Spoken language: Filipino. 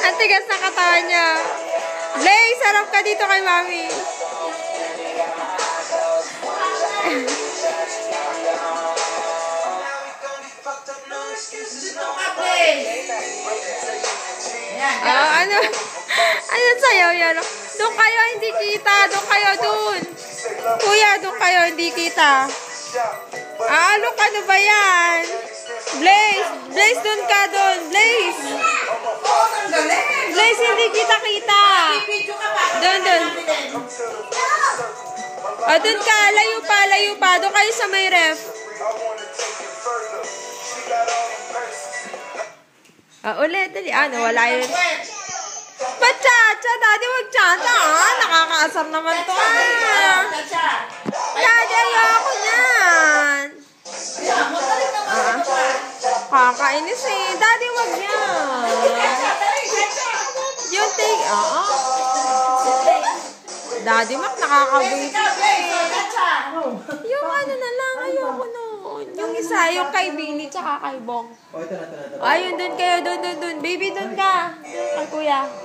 Ang tigas na katawan niya. Blay, sarap ka dito kay Mami. Ano? Ano sayaw yan? Doon kayo, hindi kita. Doon kayo, doon. Kuya, doon kayo, hindi kita. Look, ano ba yan? Blaze, Blaze, doon ka, doon. Blaze. Blaze, hindi kita. Doon. Doon ka, layo pa. Doon kayo sa may ref. Ulit, dali. Wala yun. Ba't Chacha? Daddy, wag Chacha, nakakaasar naman to, Daddy, ayoko niyan. Kakainis Daddy, wag yan. Yung take, Daddy, Mac, nakakabuti Yung ano na lang, ayoko noon. Yung isa, yung kay Billy, tsaka kay Bong. Ayun, dun kayo, dun. Baby, dun ka. Kay Kuya.